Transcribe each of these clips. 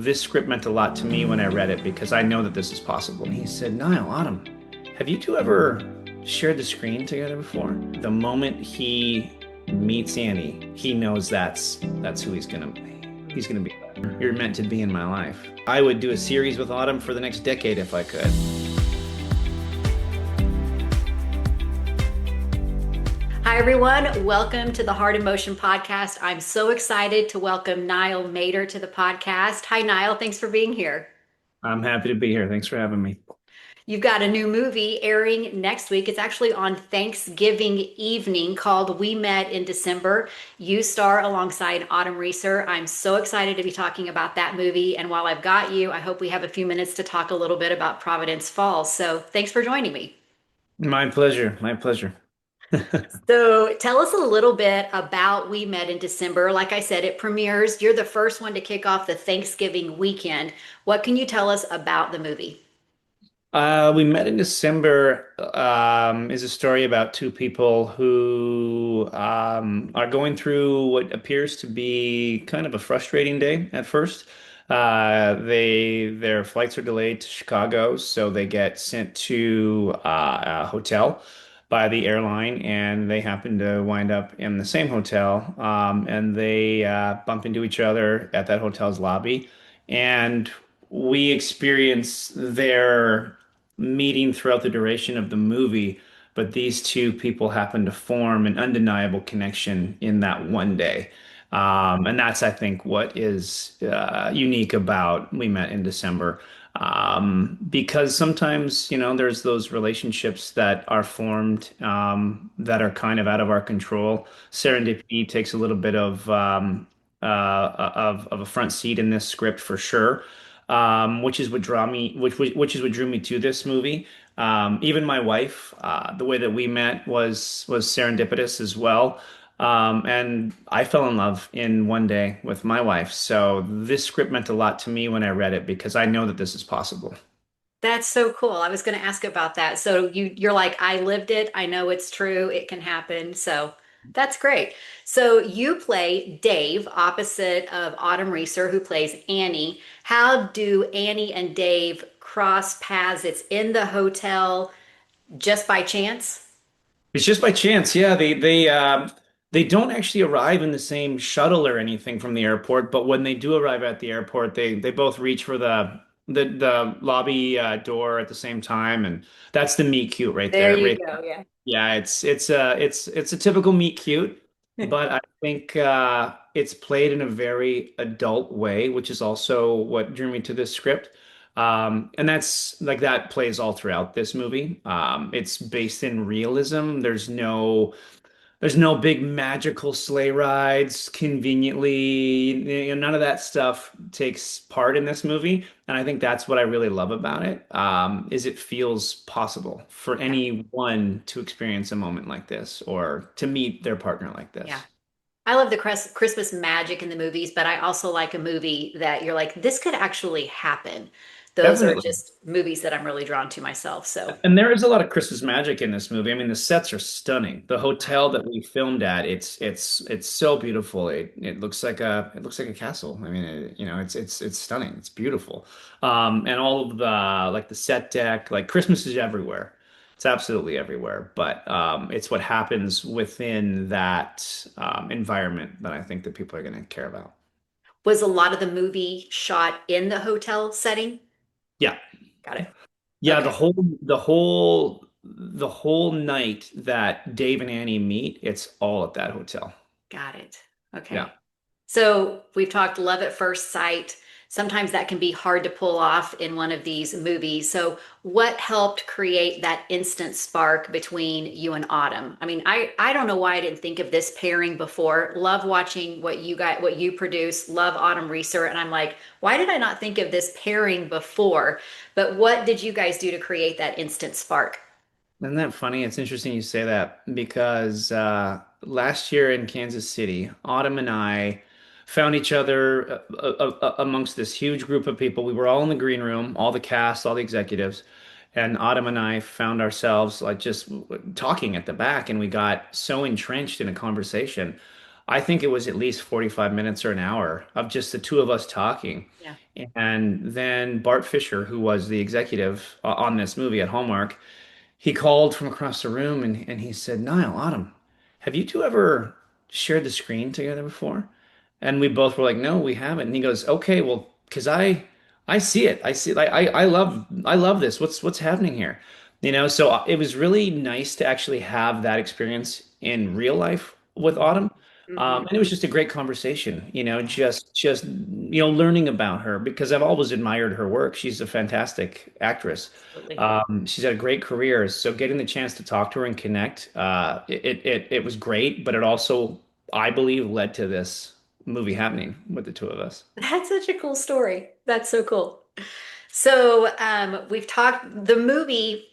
This script meant a lot to me when I read it because I know that this is possible. And he said, Niall, Autumn, have you two ever shared the screen together before? The moment he meets Annie, he knows that's who he's gonna be. You're meant to be in my life. I would do a series with Autumn for the next decade if I could. Hi, everyone. Welcome to the Heart in Motion podcast. I'm so excited to welcome Niall Matter to the podcast. Hi, Niall. Thanks for being here. I'm happy to be here. Thanks for having me. You've got a new movie airing next week. It's actually on Thanksgiving evening called We Met in December. You star alongside Autumn Reeser. I'm so excited to be talking about that movie. And while I've got you, I hope we have a few minutes to talk a little bit about Providence Falls. So thanks for joining me. My pleasure. My pleasure. So tell us a little bit about We Met in December. Like I said, it premieres. You're the first one to kick off the Thanksgiving weekend. What can you tell us about the movie? We Met in December is a story about two people who are going through what appears to be kind of a frustrating day at first. Their flights are delayed to Chicago, so they get sent to a hotel by the airline, and they happen to wind up in the same hotel. And they bump into each other at that hotel's lobby, and we experience their meeting throughout the duration of the movie, but these two people happen to form an undeniable connection in that one day. And that's, I think, what is unique about We Met in December. Because sometimes, there's those relationships that are formed that are kind of out of our control. Serendipity takes a little bit of a front seat in this script for sure, which is what which is what drew me to this movie. Even my wife, the way that we met was serendipitous as well. And I fell in love in one day with my wife. So this script meant a lot to me when I read it because I know that this is possible. That's so cool. I was going to ask about that. So you're like, I lived it. I know it's true. It can happen. So that's great. So you play Dave opposite of Autumn Reeser, who plays Annie. How do Annie and Dave cross paths? It's in the hotel just by chance. It's just by chance, yeah. They don't actually arrive in the same shuttle or anything from the airport, but when they do arrive at the airport, they both reach for the lobby door at the same time, and that's the meet cute right There there. you Right, go. Yeah. yeah. It's a typical meet cute, but I think it's played in a very adult way, which is also what drew me to this script. And that's like that plays all throughout this movie. It's based in realism. There's no big magical sleigh rides conveniently. None of that stuff takes part in this movie. And I think that's what I really love about it, is it feels possible for Yeah. anyone to experience a moment like this or to meet their partner like Yeah. this. I love the Christmas magic in the movies, but I also like a movie that you're like, this could actually happen. Those are Definitely. just movies that I'm really drawn to myself. So, And there is a lot of Christmas magic in this movie. I mean, the sets are stunning. The wow. hotel that we filmed at, it's so beautiful. It looks like a castle. I mean, it's stunning. It's beautiful. And all of the like the set deck, like Christmas is everywhere. It's absolutely everywhere. But it's what happens within that environment that I think that people are going to care about. Was a lot of the movie shot in the hotel setting? Yeah. Got it. Yeah, the Okay. whole the whole the whole night that Dave and Annie meet, it's all at that hotel. Got it. Yeah. Okay. So we've talked love at first sight. Sometimes that can be hard to pull off in one of these movies. So what helped create that instant spark between you and Autumn? I mean, I don't know why I didn't think of this pairing before. Love watching what you produce, love Autumn Reeser, and I'm like, why did I not think of this pairing before? But what did you guys do to create that instant spark? Isn't that funny? It's interesting you say that because last year in Kansas City, Autumn and I found each other amongst this huge group of people. We were all in the green room, all the cast, all the executives, and Autumn and I found ourselves like just talking at the back, and we got so entrenched in a conversation. I think it was at least 45 minutes or an hour of just the two of us talking. Yeah. And then Bart Fisher, who was the executive on this movie at Hallmark, he called from across the room and he said, Niall, Autumn, have you two ever shared the screen together before? And we both were like, no, we haven't. And he goes, okay, well, because I see it. I see it. I love this. What's happening here? So it was really nice to actually have that experience in real life with Autumn. Hmm. And it was just a great conversation, just learning about her because I've always admired her work. She's a fantastic actress. Absolutely. She's had a great career, so getting the chance to talk to her and connect, it was great, but it also, I believe, led to this movie happening with the two of us. That's such a cool story. That's so cool. So, we've talked the movie,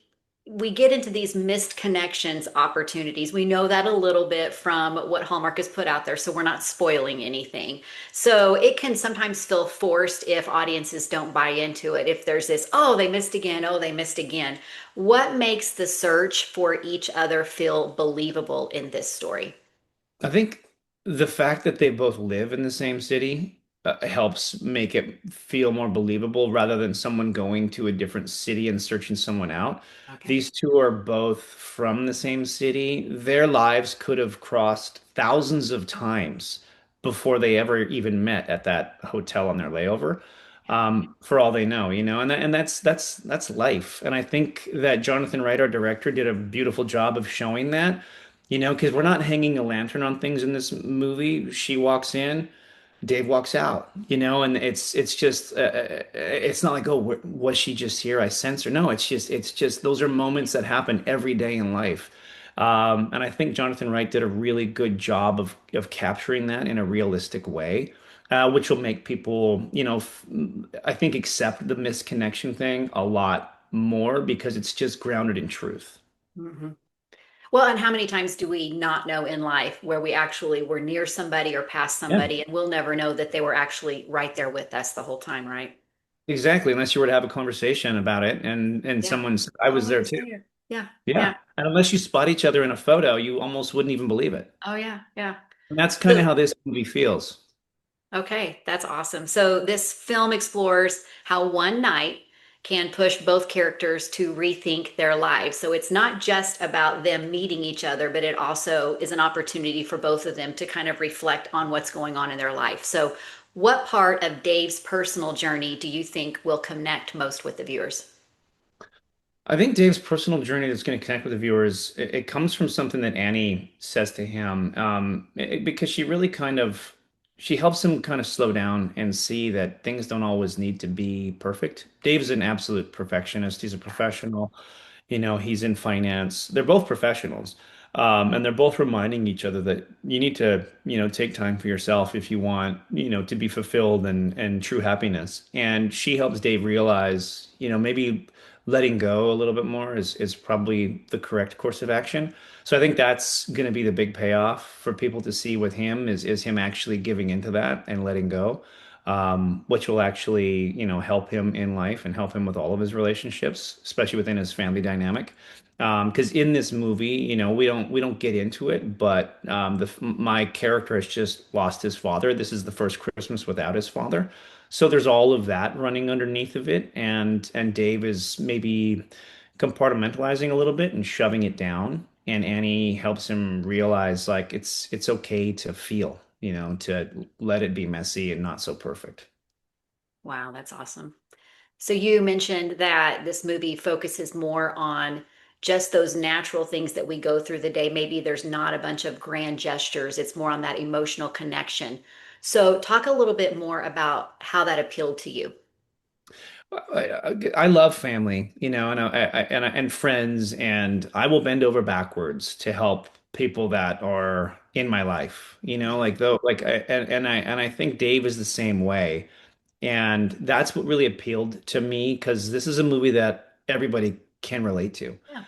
we get into these missed connections opportunities. We know that a little bit from what Hallmark has put out there, so we're not spoiling anything. So, it can sometimes feel forced if audiences don't buy into it. If there's this, oh, they missed again, oh, they missed again. What makes the search for each other feel believable in this story? I think the fact that they both live in the same city helps make it feel more believable rather than someone going to a different city and searching someone out. Okay. These two are both from the same city. Their lives could have crossed thousands of times before they ever even met at that hotel on their layover. For all they know, and that's life. And I think that Jonathan Wright, our director, did a beautiful job of showing that. Because we're not hanging a lantern on things in this movie. She walks in, Dave walks out, and it's just it's not like, oh, was she just here? I sense her. No, it's just those are moments that happen every day in life. And I think Jonathan Wright did a really good job of capturing that in a realistic way, which will make people, I think, accept the misconnection thing a lot more because it's just grounded in truth. Mhm. Well, and how many times do we not know in life where we actually were near somebody or past Yeah. somebody and we'll never know that they were actually right there with us the whole time, right? Exactly, unless you were to have a conversation about it and Yeah. someone said, I Oh, was I there was too. there. Yeah. Yeah. Yeah. And unless you spot each other in a photo, you almost wouldn't even believe it. Oh, yeah. Yeah. And that's kind of So, how this movie feels. okay, that's awesome. So, this film explores how one night can push both characters to rethink their lives. So, it's not just about them meeting each other, but it also is an opportunity for both of them to kind of reflect on what's going on in their life. So, what part of Dave's personal journey do you think will connect most with the viewers? I think Dave's personal journey that's going to connect with the viewers, it comes from something that Annie says to him, because she helps him kind of slow down and see that things don't always need to be perfect. Dave's an absolute perfectionist. He's a professional. He's in finance. They're both professionals. And they're both reminding each other that you need to, take time for yourself if you want, to be fulfilled and true happiness. And she helps Dave realize, maybe letting go a little bit more is probably the correct course of action. So I think that's going to be the big payoff for people to see with him is him actually giving into that and letting go, which will actually, help him in life and help him with all of his relationships, especially within his family dynamic. Because in this movie, we don't get into it, but my character has just lost his father. This is the first Christmas without his father. So there's all of that running underneath of it, and Dave is maybe compartmentalizing a little bit and shoving it down, and Annie helps him realize like it's okay to feel, to let it be messy and not so perfect. Wow, that's awesome. So you mentioned that this movie focuses more on just those natural things that we go through the day. Maybe there's not a bunch of grand gestures. It's more on that emotional connection. So talk a little bit more about how that appealed to you. I love family, and friends, and I will bend over backwards to help people that are in my life, like though, like, and I think Dave is the same way. And that's what really appealed to me because this is a movie that everybody can relate to. Yeah.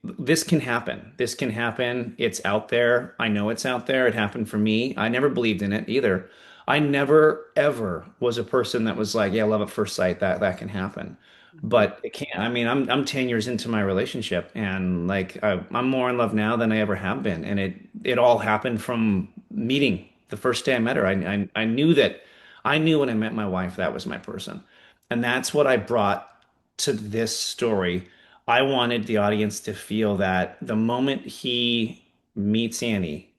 This can happen. This can happen. It's out there. I know it's out there. It happened for me. I never believed in it either. I never ever was a person that was like, yeah, love at first sight, that can happen. Mhm. but it can't. I mean, I'm 10 years into my relationship, and like I'm more in love now than I ever have been, and it all happened from meeting the first day I met her. I knew that I knew when I met my wife that was my person, and that's what I brought to this story. I wanted the audience to feel that the moment he meets Annie,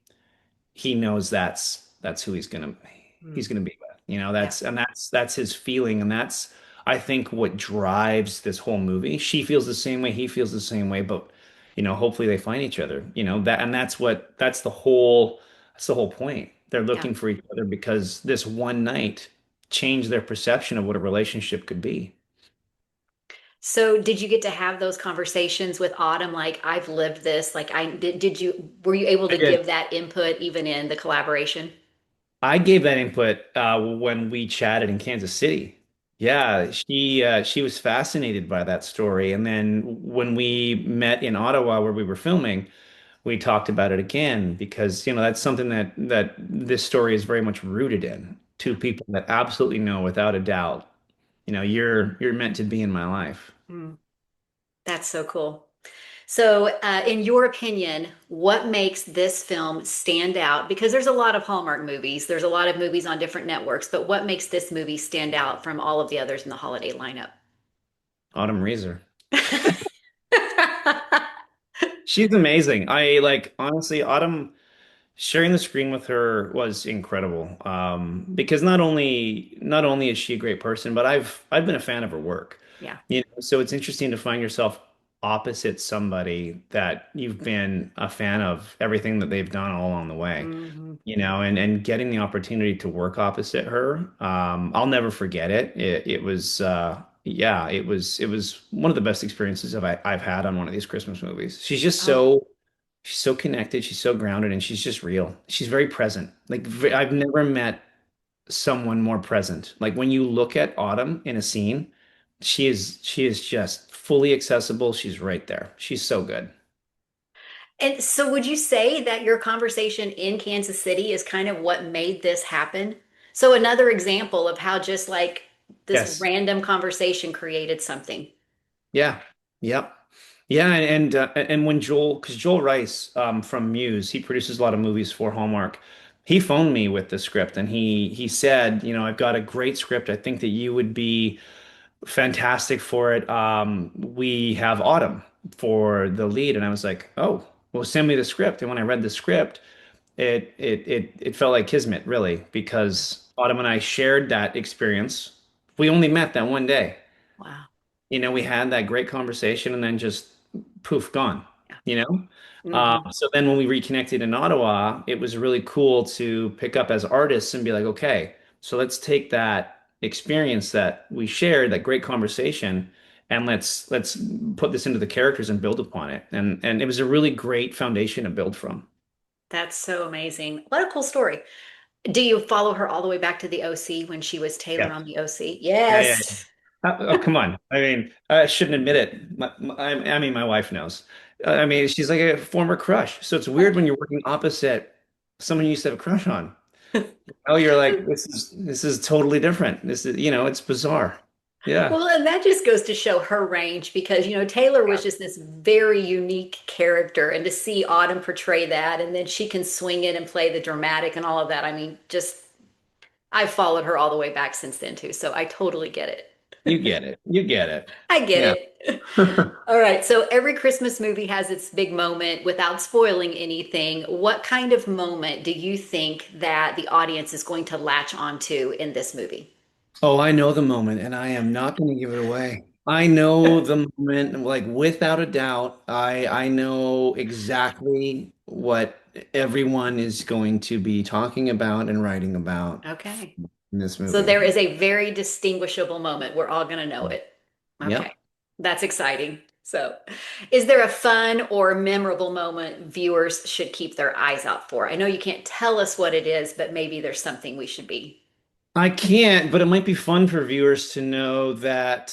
he knows that's who Mm. he's gonna be with. You know, Yeah. that's his feeling, and that's I think what drives this whole movie. She feels the same way, he feels the same way, but hopefully they find each other. That's the whole point. They're Yeah. looking for each other because this one night changed their perception of what a relationship could be. So did you get to have those conversations with Autumn? Like, I've lived this. Like, did you, were you able I to did. give that input even in the collaboration? I gave that input when we chatted in Kansas City. Yeah, she was fascinated by that story, and then when we met in Ottawa where we were filming, we talked about it again because that's something that this story is very much rooted in. Two people that absolutely know without a doubt, you're meant to be in my life. Mm, that's so cool. So, in your opinion, what makes this film stand out? Because there's a lot of Hallmark movies, there's a lot of movies on different networks, but what makes this movie stand out from all of the others in the holiday lineup? Autumn Reeser. She's amazing. I like honestly, Autumn. Sharing the screen with her was incredible. Because not only is she a great person, but I've been a fan of her work. Yeah. So it's interesting to find yourself opposite somebody that you've been a fan of everything that they've done all along the way. Hmm. And getting the opportunity to work opposite her, I'll never forget it. It was yeah, it was one of the best experiences I've had on one of these Christmas movies. Oh, She's so connected, she's so grounded, and she's just real. She's very present. Like I've never met someone more present. Like when you look at Autumn in a scene, she is just fully accessible. She's right there. She's so good. and so would you say that your conversation in Kansas City is kind of what made this happen? So another example of how just like this Yes. random conversation created something. Yeah. Yep. Yeah, and when because Joel Rice from Muse, he produces a lot of movies for Hallmark. He phoned me with the script and he said, I've got a great script. I think that you would be fantastic for it. We have Autumn for the lead, and I was like, oh, well, send me the script. And when I read the script, it felt like kismet, really, because Autumn and I shared that experience. We only met that one day. Wow. We had that great conversation, and then just poof, gone. Yeah. You know. Hmm. So then when we reconnected in Ottawa, it was really cool to pick up as artists and be like, okay, so let's take that experience that we shared, that great conversation, and let's put this into the characters and build upon it. And it was a really great foundation to build from. That's so amazing. What a cool story. Do you follow her all the way back to the OC when she was Taylor Yeah. on the OC? Yeah, yeah. Yes. Oh, come on. I mean, I shouldn't admit it. I mean, my wife knows. I mean, she's like a former crush. So it's weird when you're working opposite someone you used to have a crush on. Oh, you're like, this is totally different. This is, it's bizarre. Yeah. Well, and that just goes to show her range because, Taylor was just this very unique character. And to see Autumn portray that, and then she can swing it and play the dramatic and all of that. I mean, just, I've followed her all the way back since then, too. So I totally get it. You get it. You get it. I get Yeah. it. All right. So every Christmas movie has its big moment without spoiling anything. What kind of moment do you think that the audience is going to latch onto in this movie? Oh, I know the moment, and I am not going to give it away. I know the moment, like without a doubt. I know exactly what everyone is going to be talking about and writing about Okay. in this So movie. there is a very distinguishable moment. We're all going to know it. Okay. Yep. That's exciting. So, is there a fun or memorable moment viewers should keep their eyes out for? I know you can't tell us what it is, but maybe there's something we should be. I can't, but it might be fun for viewers to know that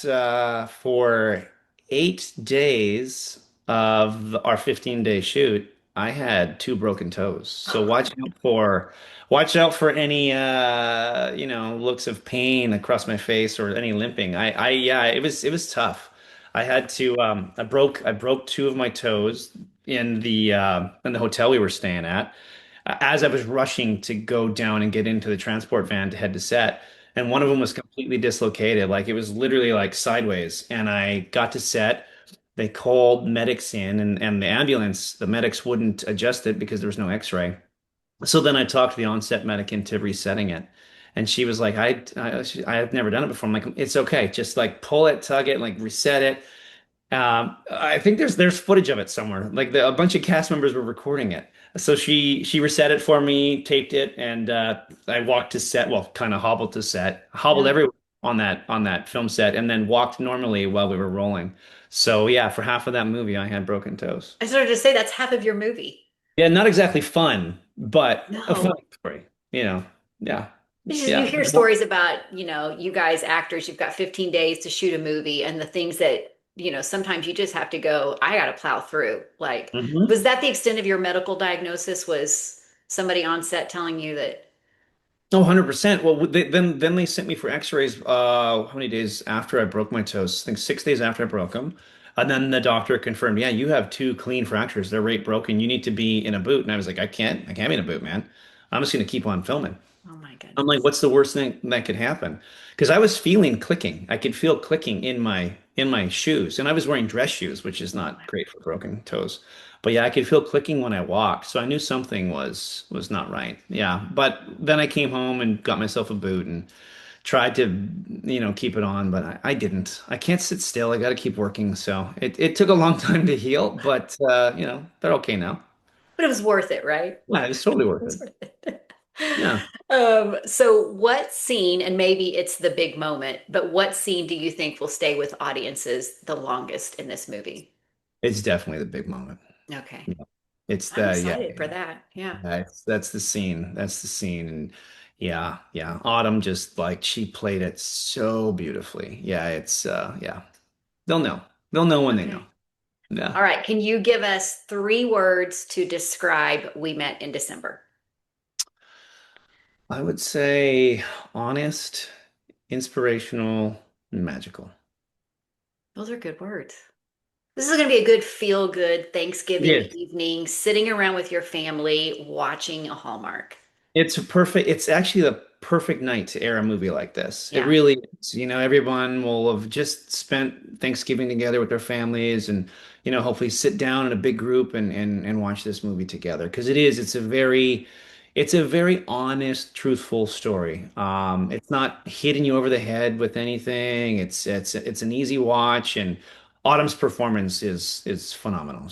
for 8 days of our 15-day shoot, I had two broken toes. So Oh, Watch out for any looks of pain across my face or any limping. Yeah, it was tough. I had to I broke two of my toes in the hotel we were staying at as I was rushing to go down and get into the transport van to head to set. And one of them was completely dislocated. Like it was literally like sideways. And I got to set. They called medics in and the medics wouldn't adjust it because there was no x-ray. So then I talked the onset medic into resetting it. And she was like, I've never done it before. I'm like, it's okay. Just like pull it, tug it, like reset it. I think there's footage of it somewhere. Like a bunch of cast members were recording it. So she reset it for me, taped it, and I walked to set. Well, kind of hobbled to set, hobbled Yeah. everywhere on that film set, and then walked normally while we were rolling. So yeah, for half of that movie, I had broken toes. I started to say that's half of your movie. Yeah, not exactly fun, but a fun No. story. You know, yeah, You yeah. hear stories about, you guys actors, you've got 15 days to shoot a movie and the things that, sometimes you just have to go, I got to plow through. Like, Mhm. was that the extent of your medical diagnosis? Was somebody on set telling you that? Oh, 100%. Well, then they sent me for x-rays how many days after I broke my toes? I think 6 days after I broke them. And then the doctor confirmed, yeah, you have two clean fractures. They're right broken. You need to be in a boot. And I was like, I can't be in a boot, man. I'm just gonna keep on filming. Oh my I'm like, goodness. what's the worst thing that could happen? Because I was feeling clicking. I could feel clicking in my shoes, and I was wearing dress shoes, which is not great for broken toes. But yeah, I could feel clicking when I walked, so I knew something was not right. Yeah, but then I came home and got myself a boot and tried to, keep it on, but I didn't. I can't sit still. I got to keep working. So it took a long time to heal, but they're okay now. But it was worth it, right? Yeah, it's totally It worth was it. worth it. Yeah. So what scene, and maybe it's the big moment, but what scene do you think will stay with audiences the longest in this movie? It's definitely the big moment. Okay. Yeah. It's I'm the yeah, excited for yeah, that. Yeah. yeah. That's the scene. That's the scene. And yeah, yeah. Autumn just like she played it so beautifully. Yeah, yeah. They'll know. They'll know when they know. Okay. Yeah. All right. Can you give us 3 words to describe We Met in December? I would say honest, inspirational, and magical. Those are good words. This is going to be a good feel good It Thanksgiving is. evening, sitting around with your family, watching a Hallmark. It's actually the perfect night to air a movie like this. It Yeah. really is. Everyone will have just spent Thanksgiving together with their families and, hopefully sit down in a big group and watch this movie together. Because it's a very honest, truthful story. It's not hitting you over the head with anything. It's an easy watch and Autumn's performance is phenomenal.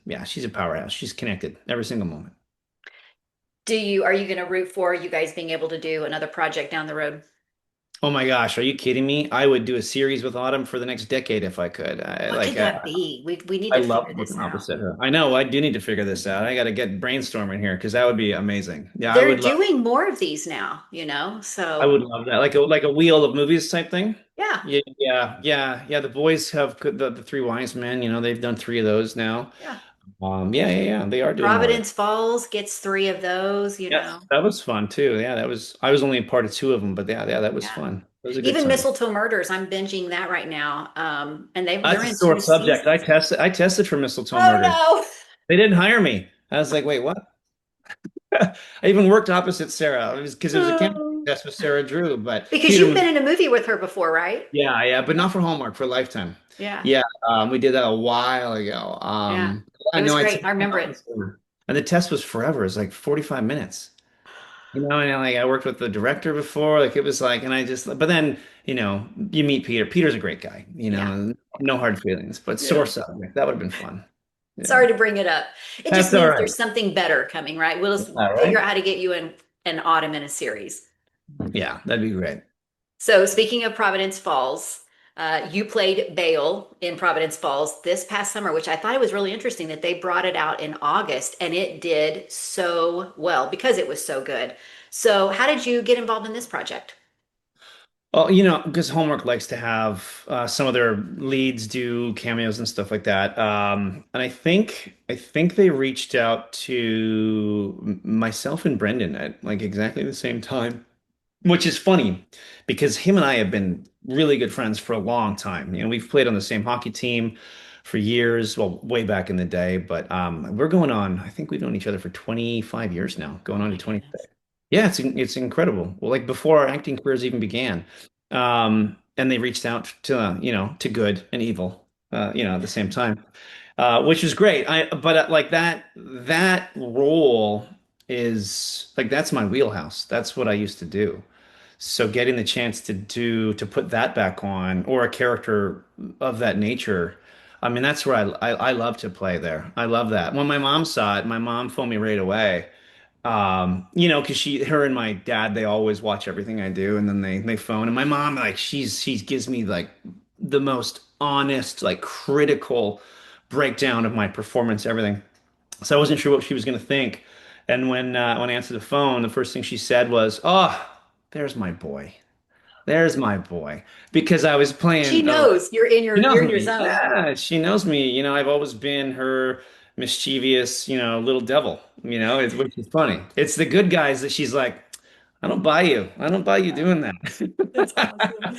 Yeah, she's a powerhouse. She's connected every single moment. Are you going to root for you guys being able to do another project down the road? Oh my gosh, are you kidding me? I would do a series with Autumn for the next decade if I could. I What like could that be? We need I to love figure this working out. opposite her. I know, I do need to figure this out. I got to get brainstorming here because that would be amazing. Yeah, I They're would love doing more of these now, I so would love that. Like a wheel of movies type thing. yeah, Yeah, yeah, yeah, yeah. The boys have the three wise men, they've done three of those now. yeah. Yeah, yeah, yeah. They are doing more of it. Providence Falls gets 3 of those. Yes, that was fun too. Yeah, I was only a part of two of them, but yeah, yeah, that was Yeah. fun. It was a good Even time. Mistletoe Murders, I'm binging that right now. And they're That's a in sore two subject. I seasons. tested I tested for mistletoe Oh murders. no. They didn't hire me. I was like, wait, what? I even worked opposite Sarah. It was because it was a chemistry Oh. test with Sarah Drew, but Because Peter you've was, been in a movie with her before, right? yeah, yeah, but not for Hallmark, for Lifetime. Yeah. Yeah, we did that a while ago. Yeah. I It was know great. I remember it. and the test was forever. It was like 45 minutes. And like I worked with the director before, like it was like, and but then, you meet Peter. Peter's a great guy, Yeah. no hard feelings, but Yeah. sore subject. That would have been fun. Yeah. Sorry to bring it up. It just That's all means right. there's something better coming, right? We'll just Yeah, figure right? out how to get you in an autumn in a series. Yeah, that'd be great. So, speaking of Providence Falls, you played Bael in Providence Falls this past summer, which I thought it was really interesting that they brought it out in August and it did so well because it was so good. So, how did you get involved in this project? Oh, because Hallmark likes to have some of their leads do cameos and stuff like that. And I think they reached out to myself and Brendan at like exactly the same time, which is funny because him and I have been really good friends for a long time. We've played on the same hockey team for years, well, way back in the day, but we're going on, I think we've known each other for 25 years now, going Oh on to my 26. goodness. Yeah, it's incredible. Well, like before our acting careers even began. And they reached out to good and evil, at the same time, which is great. But like that role is like that's my wheelhouse. That's what I used to do. So getting the chance to put that back on or a character of that nature, I mean that's where I love to play there. I love that. When my mom saw it, my mom phoned me right away. Because her and my dad, they always watch everything I do, and then they phone. And my mom, like, she gives me like the most honest, like critical breakdown of my performance, everything. So I wasn't sure what she was going to think. And when I answered the phone, the first thing she said was, "Oh, there's my boy. There's my boy." Because I was She playing knows she knows you're in your me. zone. Yeah, she knows me. I've always been her mischievous, little devil, which is funny. It's the good guys that she's like, I don't buy you. I don't buy you doing That's that. awesome.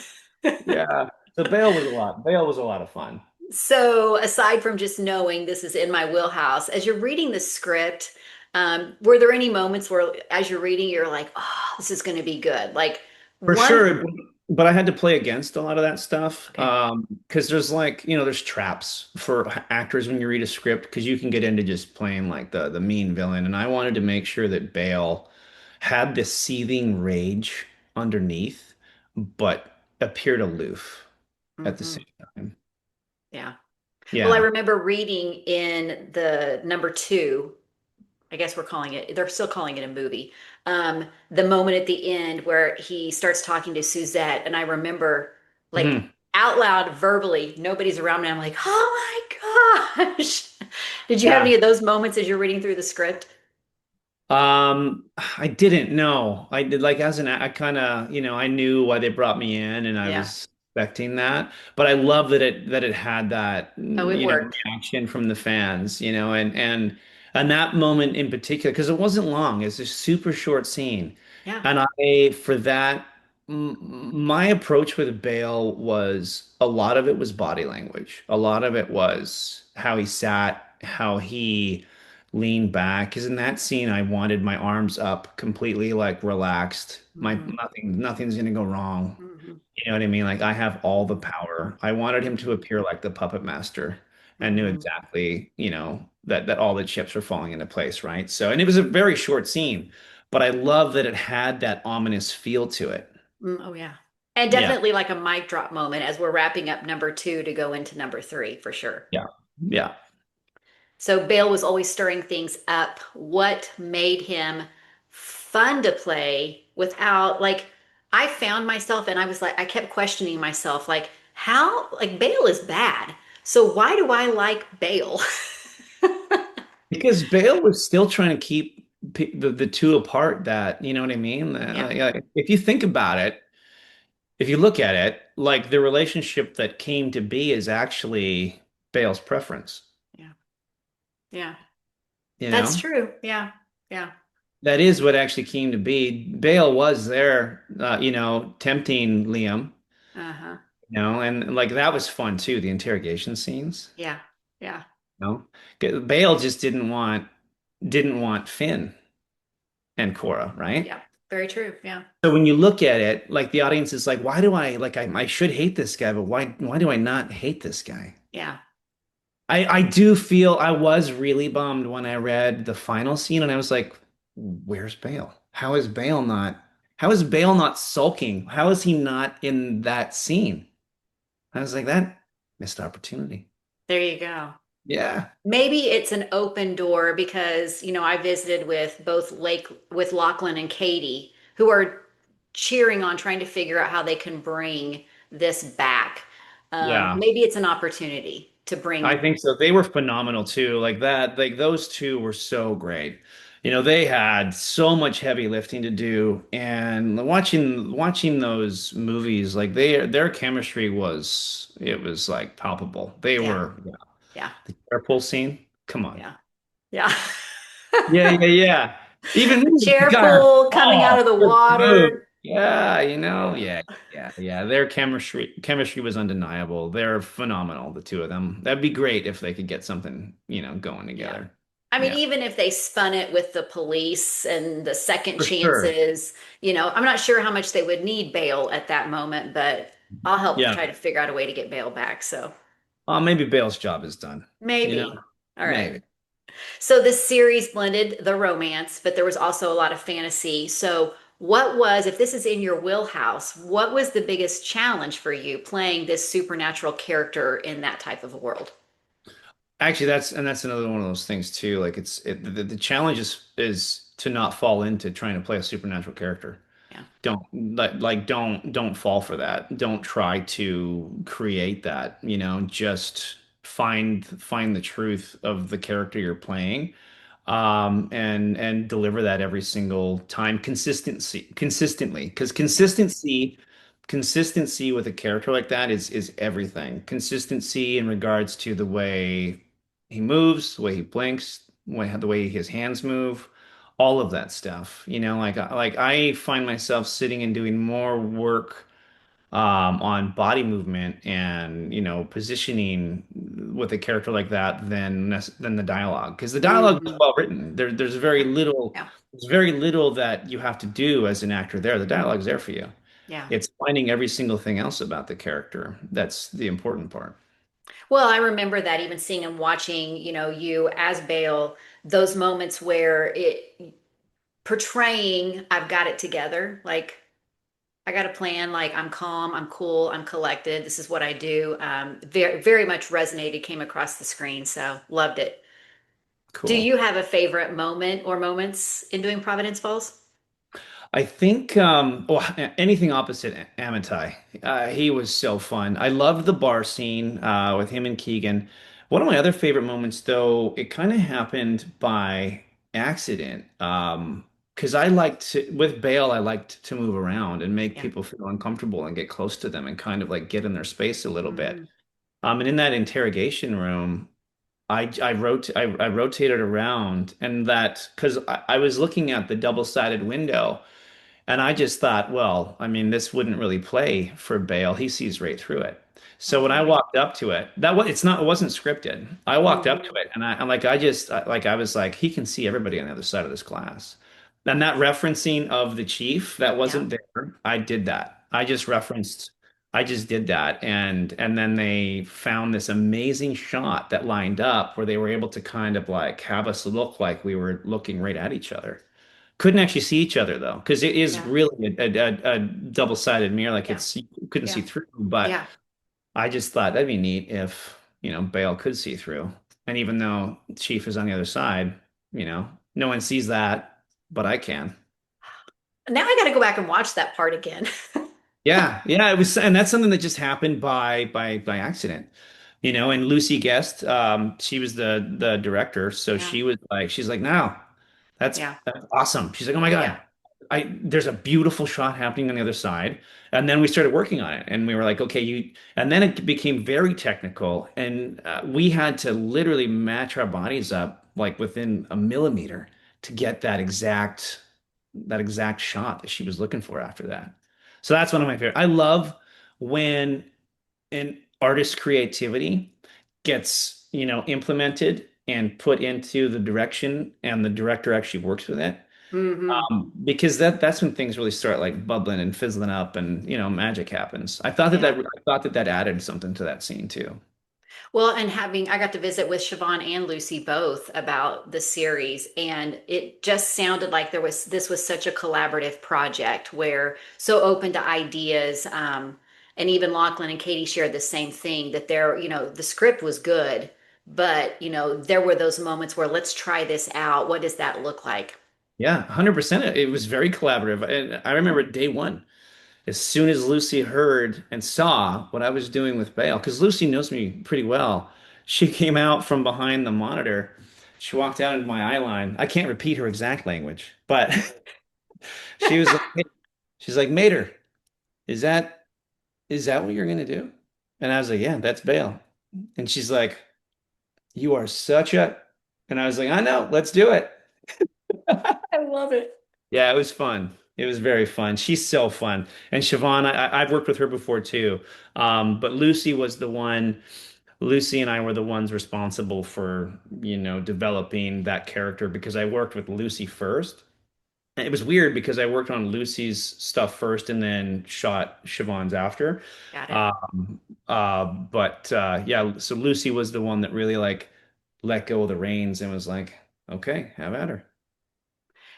Yeah. So Bael was a lot of fun. So, aside from just knowing this is in my wheelhouse, as you're reading the script, were there any moments where, as you're reading, you're like, "Oh, this is going to be good"? Like For one, sure, but I had to play against a lot of that stuff. okay. Because there's like, there's traps for actors when you read a script because you can get into just playing like the mean villain. And I wanted to make sure that Bale had this seething rage underneath, but appeared aloof at the Hmm. same time. Yeah. Well, I Yeah. remember reading in the number two. I guess we're calling it, they're still calling it a movie. The moment at the end where he starts talking to Suzette, and I remember like Mhm. out loud, verbally, nobody's around me. I'm like, oh my gosh. Did you have any Yeah. of those moments as you're reading through the script? I didn't know. I did like as an I kind of, I knew why they brought me in and I Yeah. was expecting that. But I love that it had that, Oh, it worked. reaction from the fans, and that moment in particular, because it wasn't long, it's a super short scene. Yeah. And I for that my approach with Bale was a lot of it was body language. A lot of it was how he sat, how he lean back because in that scene I wanted my arms up completely like relaxed. My Hmm. nothing's gonna go wrong. Hmm. You know what I mean? Like I have all the Hmm. power. I wanted him to Hmm. appear like the puppet master and knew Hmm. exactly, that all the chips were falling into place, right? So and it was a very short scene, but I love that it had that ominous feel to it. Oh, yeah. And Yeah. definitely like a mic drop moment as we're wrapping up number two to go into number three for sure. Yeah. Yeah. So Bale was always stirring things up. What made him fun to play without like I found myself and I was like I kept questioning myself like how like Bale is bad. So why do I like Bale? Because Bale was still trying to keep the two apart that, you know what I mean? Yeah. Yeah, if you think about it, if you look at it, like the relationship that came to be is actually Bale's preference, Yeah. Yeah. you That's know? true. Yeah. Yeah. That is what actually came to be. Bale was there, tempting Liam, Uh-huh. and like that was fun too, the interrogation scenes, Yeah. Yeah. you know? Bale just didn't want Finn and Cora, right? Yeah. Very true. Yeah. So when you look at it, like the audience is like, why do I like I should hate this guy, but why do I not hate this guy? Yeah. I do feel I was really bummed when I read the final scene and I was like, where's Bale? How is Bale not sulking? How is he not in that scene? I was like, that missed opportunity. There you go. Yeah. Maybe it's an open door because, I visited with both with Lachlan and Katie, who are cheering on trying to figure out how they can bring this back. Yeah. Maybe it's an opportunity to I bring, think so. They were phenomenal too. Like that, like those two were so great. They had so much heavy lifting to do, and watching those movies, like their chemistry was like palpable. They Yeah, were, yeah. yeah, The carpool scene. Come on. yeah, yeah. Yeah, yeah, yeah. Even me, Chair God, pull coming out oh, of the good move. water. Yeah, Yeah, yeah, yeah, yeah. Their chemistry was undeniable. They're phenomenal, the two of them. That'd be great if they could get something, going yeah. together. I mean, Yeah, even if they spun it with the police and the second for sure. chances, I'm not sure how much they would need bail at that moment, but I'll help Yeah. try to figure out a way to get bail back. So Maybe Bale's job is done. You know, maybe. All right. maybe. So this series blended the romance, but there was also a lot of fantasy. So what was, if this is in your wheelhouse, what was the biggest challenge for you playing this supernatural character in that type of a world? Actually, that's another one of those things too. Like the challenge is to not fall into trying to play a supernatural character. Yeah. Don't fall for that. Don't try to create that, just find the truth of the character you're playing, and deliver that every single time consistently, because consistency with a character like that is everything. Consistency in regards to the way he moves, the way he blinks, the way his hands move, all of that stuff. Like I find myself sitting and doing more work on body movement and positioning with a character like that than the dialogue, because the dialogue is Hmm. well written. There's very little Yeah. there's very little that you have to do as an actor there. The dialogue's there for you. Yeah. It's finding every single thing else about the character that's the important part. Well, I remember that even seeing and watching, you as Bael, those moments where it portraying I've got it together, like I got a plan, like I'm calm, I'm cool, I'm collected. This is what I do. Very, very much resonated, came across the screen, so loved it. Do Cool. you have a favorite moment or moments in doing Providence Falls? I think anything opposite Amitai. He was so fun. I loved the bar scene with him and Keegan. One of my other favorite moments, though, it kind of happened by accident. Because with Bale, I liked to move around and make Yeah. people feel uncomfortable and get close to them and kind of like get in their space a little bit. Hmm. And in that interrogation room, I rotated around, and that because I was looking at the double-sided window. And I just thought, well, I mean, this wouldn't really play for Bale. He sees right through it. So when I Oh. walked up to it, it wasn't scripted. I walked up to Hmm. it, and I'm like, I was like, he can see everybody on the other side of this glass. And that referencing of the chief that Yeah. wasn't there, I did that. I just did that, and then they found this amazing shot that lined up where they were able to kind of like have us look like we were looking right at each other. Couldn't actually see each other though, because it is Yeah. really a double-sided mirror. Like Yeah. you couldn't see Yeah. through. But Yeah. I just thought that'd be neat if, Bale could see through. And even though Chief is on the other side, no one sees that, but I can. Now I got to go back and watch that part again. Yeah, yeah, it was, and that's something that just happened by accident. And Lucy Guest, she was the director, so Yeah. she's like, no, Yeah. that's awesome. She's like, oh my Yeah. God, there's a beautiful shot happening on the other side. And then we started working on it, and we were like, okay, and then it became very technical, and we had to literally match our bodies up like within a millimeter to get that exact shot that she was looking for after that. So that's one of my favorite. I love when an artist's creativity gets, implemented and put into the direction and the director actually works with it. Hmm. Because that's when things really start like bubbling and fizzling up and, magic happens. Yeah. I thought that added something to that scene too. Well, and I got to visit with Siobhan and Lucy both about the series, and it just sounded like this was such a collaborative project where so open to ideas. And even Lachlan and Katie shared the same thing that the script was good, but there were those moments where let's try this out. What does that look like? Yeah, 100%. It was very collaborative. And I remember day one, as soon as Lucy heard and saw what I was doing with Bale, because Lucy knows me pretty well, she came out from behind the monitor She walked out into my eye line. I can't repeat her exact language, but she was like, hey, she's like, Mater, is that is that what you're gonna do? And I was like, yeah, that's Bael. And she's like, you are such a, and I was like, I know, let's do it. I love it. Yeah, it was fun. It was very fun. She's so fun. And Siobhan, I've worked with her before too. But Lucy was the one, Lucy and I were the ones responsible for, developing that character because I worked with Lucy first. And it was weird because I worked on Lucy's stuff first and then shot Siobhan's after. Got it. But yeah, so Lucy was the one that really like let go of the reins and was like, okay, have at her.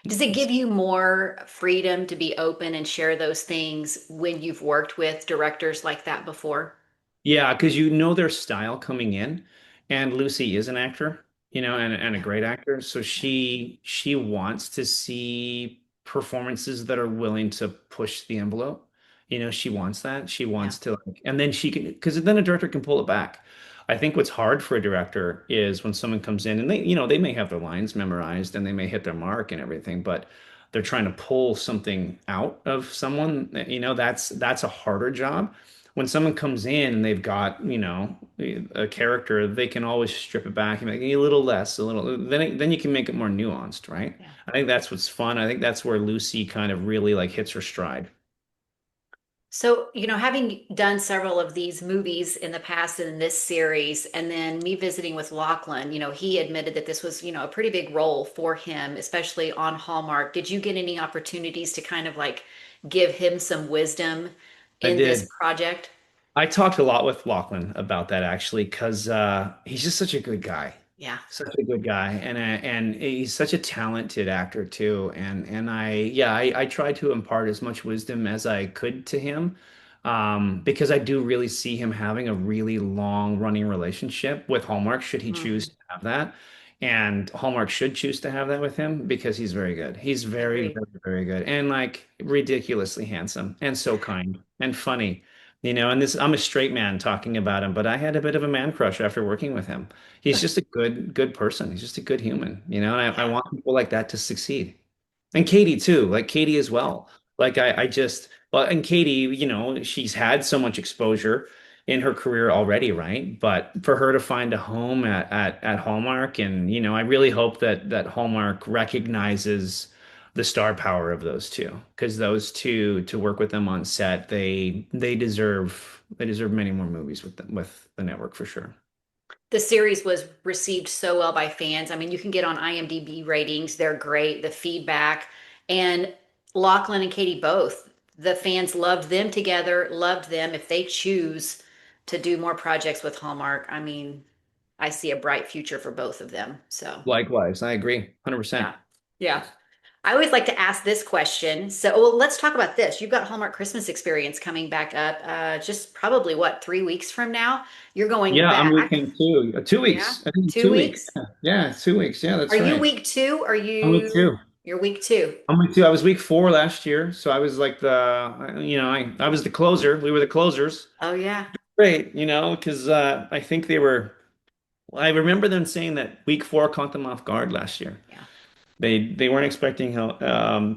Does it give you more freedom to be open and share those things when you've worked with directors like that before? Yeah, because you know their style coming in, and Lucy is an actor, and a Yeah, great actor. So yeah, she wants to see performances that are willing to push the envelope. She wants that. She yeah. wants to like, and then she can, because then a director can pull it back. I think what's hard for a director is when someone comes in and they may have their lines memorized and they may hit their mark and everything, but they're trying to pull something out of someone, that's a harder job when someone comes in and they've got, a character, they can always strip it back and make it a little less, a little, then you can make it more nuanced, right? Yeah. I think that's what's fun. I think that's where Lucy kind of really like hits her stride. So, having done several of these movies in the past in this series, and then me visiting with Lachlan, he admitted that this was, a pretty big role for him, especially on Hallmark. Did you get any opportunities to kind of like give him some wisdom I in this did. project? I talked a lot with Lachlan about that actually, because he's just such a good guy, Yeah. such a good guy, and he's such a talented actor too. And I tried to impart as much wisdom as I could to him, because I do really see him having a really long running relationship with Hallmark, should he choose Mhm. to have that. And Hallmark should choose to have that with him because he's very good. He's I very, agree. very, very good and like ridiculously handsome and so kind and funny. And this, I'm a straight man talking about him, but I had a bit of a man crush after working with him. He's just a good person. He's just a good human, and I Yeah. want people like that to succeed. And Katie too, like Katie as well. Like I just, well, and Katie, she's had so much exposure in her career already, right? But for her to find a home at Hallmark, and I really hope that Hallmark recognizes the star power of those two, because those two, to work with them on set, they deserve many more movies with them, with the network for sure. The series was received so well by fans. I mean, you can get on IMDb ratings, they're great, the feedback. And Lachlan and Katie both, the fans loved them together, loved them. If they choose to do more projects with Hallmark, I mean, I see a bright future for both of them. So, Likewise, I agree, 100%. yeah. Yeah. I always like to ask this question. So, well, let's talk about this. You've got Hallmark Christmas Experience coming back up, just probably what, 3 weeks from now? You're going Yeah, I'm back. weekend two. Two Yeah. weeks. I think Two 2 weeks. weeks. Yeah, yeah, it's 2 weeks. Yeah, Are that's you right. week two? Are I'm week you, two. you're week two? I'm week two. I was week four last year, so I was like I was the closer. We were the closers. Oh, yeah. Great, because I think they were. I remember them saying that week four caught them off guard last year. Yeah. They weren't expecting how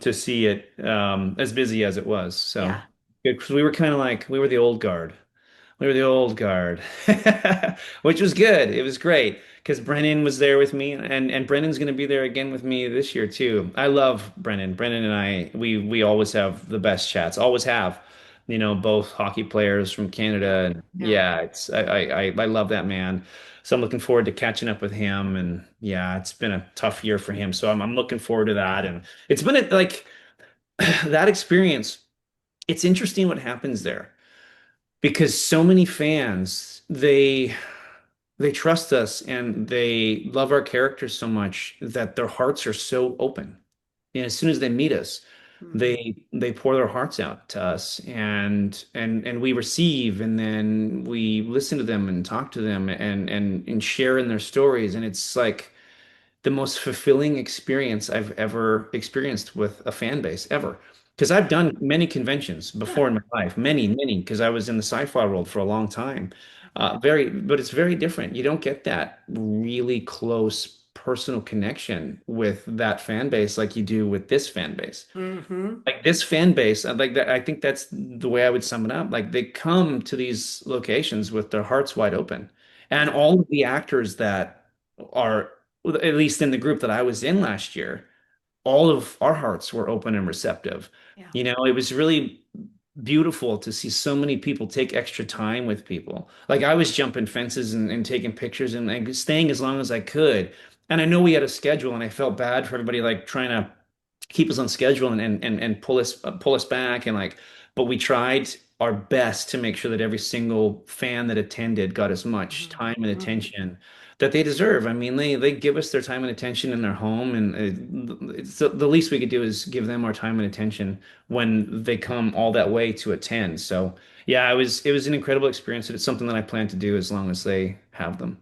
to see it as busy as it was. So Yeah. because we were kind of like we were the old guard. We were the old guard, which was good. It was great because Brennan was there with me, and Brennan's going to be there again with me this year too. I love Brennan. Brennan and I, we always have the best chats. Always have, both hockey players from Yeah. Canada, and Yeah. yeah, it's I love that man. So I'm looking forward to catching up with him, and yeah, it's been a tough year for him. So I'm looking forward to that, and it's been like that experience. It's interesting what happens there because so many fans they trust us and they love our characters so much that their hearts are so open. And as soon as they meet us, Mhm. they pour their hearts out to us, and we receive, and then we listen to them and talk to them and share in their stories, and it's like the most fulfilling experience I've ever experienced with a fan base ever. Because I've done many conventions Yeah. before in my life, many, because I was in the sci-fi world for a long time. But it's very different. You don't get that really close personal connection with that fan base like you do with this fan base. Hmm. Like this fan base, like that, I think that's the way I would sum it up. Like they come to these locations with their hearts wide open. And Yeah. all of the actors that are, at least in the group that I was in last year, all of our hearts were open and receptive. Yeah. You know, it was really beautiful to see so many people take extra time with people. Like I was jumping fences and taking pictures and staying as long as I could. And I know we had a schedule and I felt bad for everybody like trying to keep us on schedule and pull us back and like, but we tried our best to make sure that every single fan that attended got as much Hmm. time and Hmm. attention that they deserve. I mean, they give us their time and attention in their home, and it's the least we could do is give them our time and attention when they come all that way to attend. So yeah, it was an incredible experience, and it's something that I plan to do as long as they have them.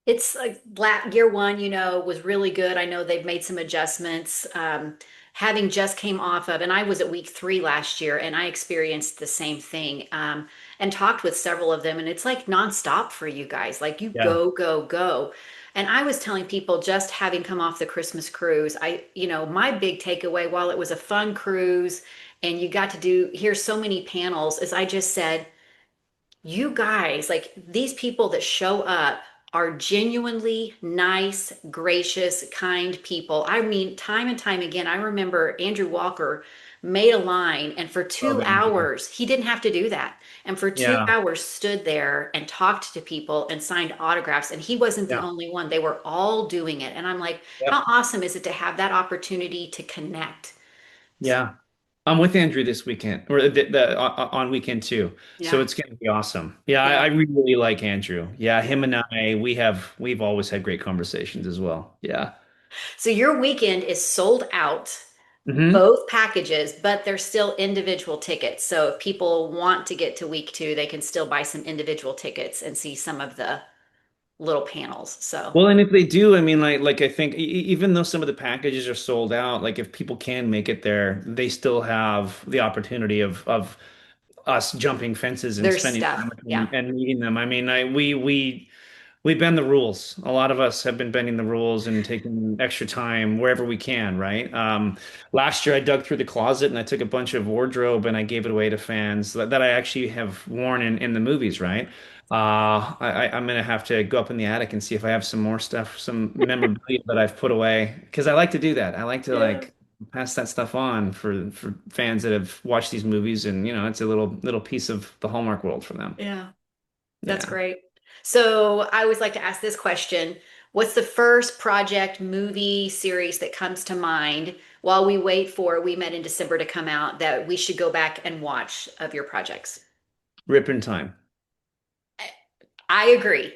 It's like year one, was really good. I know they've made some adjustments. Having just came off of, and I was at week 3 last year, and I experienced the same thing. And talked with several of them, and it's like nonstop for you guys. Like you Yeah. go, go, go. And I was telling people just having come off the Christmas cruise, my big takeaway, while it was a fun cruise, and you got to hear so many panels, is I just said, you guys, like these people that show up are genuinely nice, gracious, kind people. I mean, time and time again, I remember Andrew Walker made a line, and for Love two Andrew. hours, he didn't have to do that. And for two Yeah. hours, stood there and talked to people and signed autographs. And he wasn't the Yeah. only one, they were all doing it. And I'm like, how Yep. awesome is it to have that opportunity to connect? Yeah. I'm with Andrew this weekend or on weekend two. So Yeah. it's going to be awesome. Yeah, I Yeah. really like Andrew. Yeah, him Yeah. and I, we've always had great conversations as well. Yeah. So your weekend is sold out, Hmm. both packages, but they're still individual tickets. So if people want to get to week 2, they can still buy some individual tickets and see some of the little panels. So Well, and if they do, I mean, like I think even though some of the packages are sold out, like if people can make it there, they still have the opportunity of us jumping fences and there's spending time stuff. with them Yeah. and meeting them. I mean, we bend the rules. A lot of us have been bending the rules and taking extra time wherever we can, right? Last year, I dug through the closet and I took a bunch of wardrobe and I gave it away to fans that I actually have worn in the movies, right? I'm gonna have to go up in the attic and see if I have some more stuff, some memorabilia that I've put away because I like to do that. I like to Yeah. like pass that stuff on for fans that have watched these movies, and it's a little piece of the Hallmark world for them. Yeah. That's Yeah. great. So I always like to ask this question. What's the first project, movie, series that comes to mind while we wait for We Met in December to come out that we should go back and watch of your projects? Rip Time. I agree.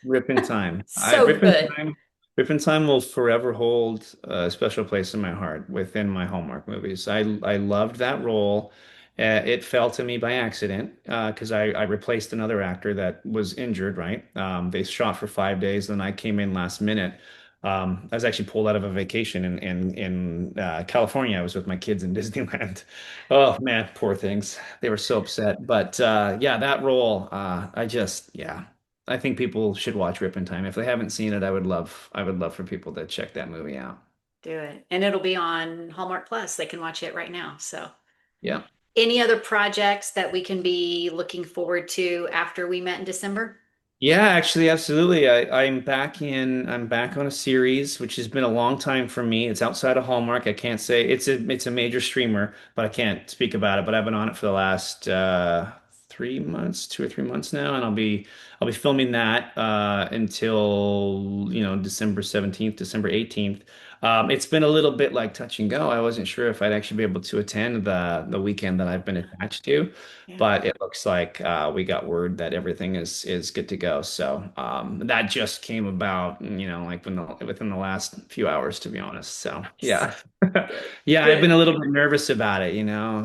Rip in Time. So good. Rip in Time will forever hold a special place in my heart within my Hallmark movies. I loved that role. It fell to me by accident because I replaced another actor that was injured, right? They shot for 5 days, then I came in last minute. I was actually pulled out of a vacation in California. I was with my kids in Disneyland. Oh man, poor things. They were so upset. But yeah, that role, yeah. I think people should watch Rip in Time. If they haven't seen it, I would love for people to check that movie out. Do it. And it'll be on Hallmark Plus. They can watch it right now. So, Yeah. any other projects that we can be looking forward to after We Met in December? Yeah, actually, absolutely. I'm back on a series, which has been a long time for me. It's outside of Hallmark. I can't say it's a major streamer, but I can't speak about it. But I've been on it for the last 3 months, 2 or 3 months now, and I'll be filming that until December 17th, December 18th. It's been a little bit like touch and go. I wasn't sure if I'd actually be able to attend the weekend that I've been attached to. Yeah. But it looks like we got word that everything is good to go. So that just came about, like within the last few hours, to be honest. So Nice. yeah, Good. yeah, I've been Good. a little bit nervous about it,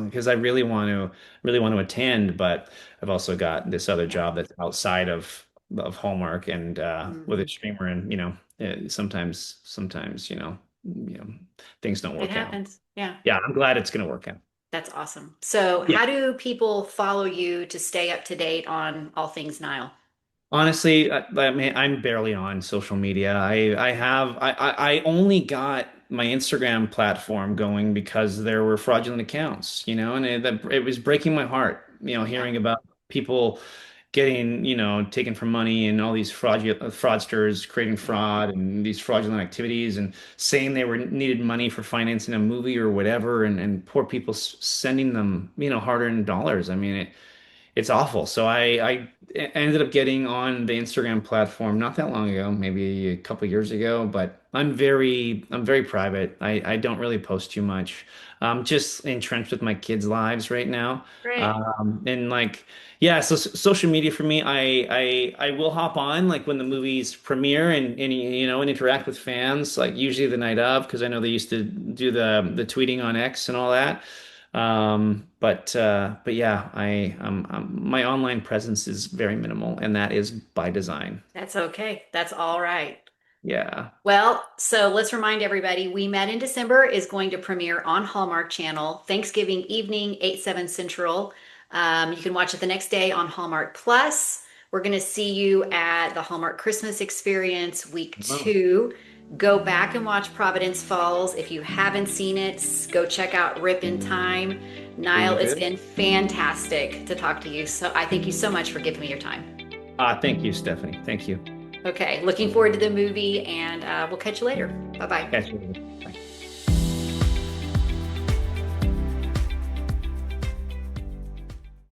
because I really want to attend, but I've also got this other Yeah. job that's outside of Hallmark and with a Hmm. streamer, and sometimes things don't It work out. happens. Yeah. Yeah, I'm glad it's going to work out. That's awesome. So, Yeah. how do people follow you to stay up to date on all things Nile? Honestly, I mean, I'm barely on social media. I only got my Instagram platform going because there were fraudulent accounts, and it was breaking my heart, Yeah. hearing about people getting, taken for money and all these fraudsters creating fraud and these fraudulent activities and saying they were needed money for financing a movie or whatever, and poor people sending them, hard-earned dollars. I mean, it's awful. So I ended up getting on the Instagram platform not that long ago, maybe a couple years ago, but I'm very private. I don't really post too much. I'm just entrenched with my kids' lives right now. Great. And like yeah, so social media for me, I will hop on like when the movies premiere and interact with fans like usually the night of because I know they used to do the tweeting on X and all that. But yeah, my online presence is very minimal, and that is by design. That's okay. That's all right. Yeah. Well, so let's remind everybody We Met in December is going to premiere on Hallmark Channel Thanksgiving evening, 8, 7 Central. You can watch it the next day on Hallmark Plus. We're going to see you at the Hallmark Christmas Experience week Oh, 2. Go back and watch Providence Falls. If you haven't seen it, go check out Rip in Time. Niall, it's believability. been fantastic to talk to you. So I thank you so much for giving me your time. Thank you, Stephanie. Thank you. Okay, looking forward to the movie, and we'll catch you later. Bye bye. Catch you later. Bye.